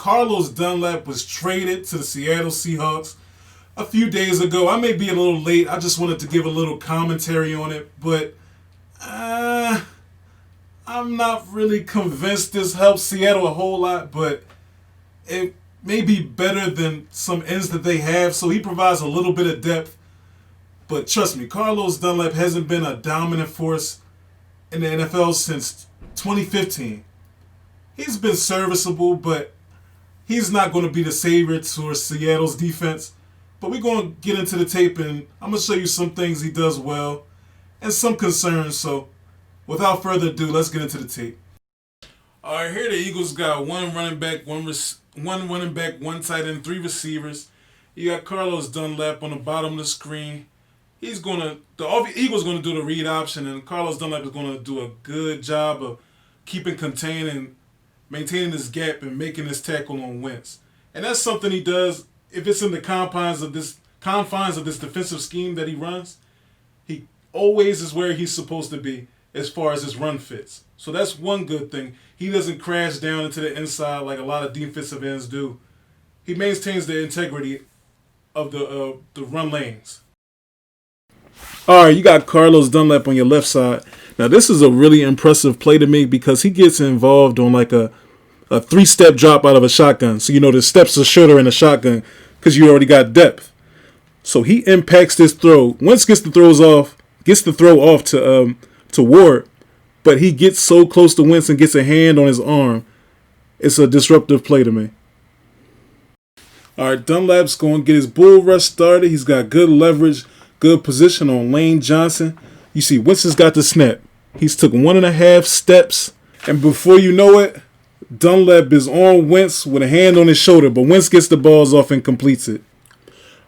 Carlos Dunlap was traded to the Seattle Seahawks a few days ago. I may be a little late. I just wanted to give a little commentary on it, but I'm not really convinced this helps Seattle a whole lot, but it may be better than some ends that they have, so he provides a little bit of depth. But trust me, Carlos Dunlap hasn't been a dominant force in the NFL since 2015. He's been serviceable, but he's not going to be the savior to Seattle's defense. But we're going to get into the tape, and I'm going to show you some things he does well and some concerns. So without further ado, let's get into the tape. All right, here the Eagles got one running back, one tight end, 3 receivers. You got Carlos Dunlap on the bottom of the screen. The Eagles going to do the read option, and Carlos Dunlap is going to do a good job of keeping contained and maintaining this gap and making this tackle on Wentz. And that's something he does. If it's in the confines of this defensive scheme that he runs, he always is where he's supposed to be as far as his run fits. So that's one good thing. He doesn't crash down into the inside like a lot of defensive ends do. He maintains the integrity of the run lanes. All right, you got Carlos Dunlap on your left side. Now, this is a really impressive play to me because he gets involved on like a 3-step drop out of a shotgun. So, the steps are shorter in a shotgun because you already got depth. So he impacts this throw. Wentz gets the throw off to Ward, but he gets so close to Wentz and gets a hand on his arm. It's a disruptive play to me. All right, Dunlap's going to get his bull rush started. He's got good leverage, good position on Lane Johnson. You see, Wentz has got the snap. He's took 1.5 steps, and before you know it, Dunlap is on Wentz with a hand on his shoulder, but Wentz gets the balls off and completes it.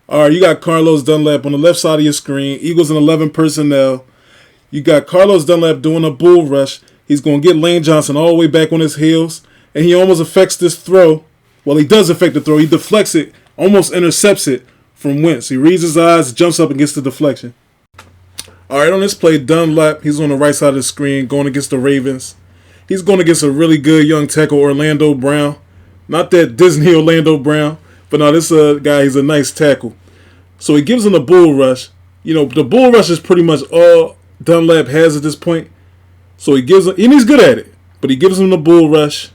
All right, you got Carlos Dunlap on the left side of your screen. Eagles in 11 personnel. You got Carlos Dunlap doing a bull rush. He's going to get Lane Johnson all the way back on his heels, and he almost affects this throw. Well, he does affect the throw. He deflects it, almost intercepts it from Wentz. He reads his eyes, jumps up and gets the deflection. All right, on this play, Dunlap, he's on the right side of the screen going against the Ravens. He's going against a really good young tackle, Orlando Brown. Not that Disney Orlando Brown, but no, this guy, he's a nice tackle. So he gives him the bull rush. The bull rush is pretty much all Dunlap has at this point. So he gives him, and he's good at it, but he gives him the bull rush,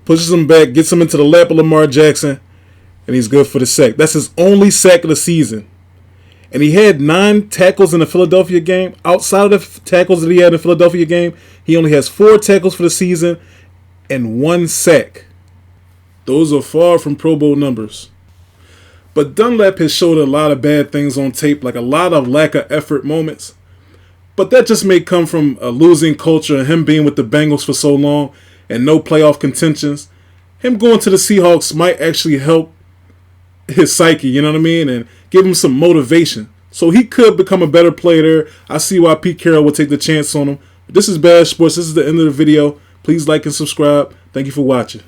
pushes him back, gets him into the lap of Lamar Jackson, and he's good for the sack. That's his only sack of the season. And he had 9 tackles in the Philadelphia game. Outside of the tackles that he had in the Philadelphia game, he only has 4 tackles for the season and 1 sack. Those are far from Pro Bowl numbers. But Dunlap has showed a lot of bad things on tape, like a lot of lack of effort moments. But that just may come from a losing culture and him being with the Bengals for so long and no playoff contentions. Him going to the Seahawks might actually help his psyche, you know what I mean, and give him some motivation. So he could become a better player there. I see why Pete Carroll would take the chance on him. But this is Bad Sports. This is the end of the video. Please like and subscribe. Thank you for watching.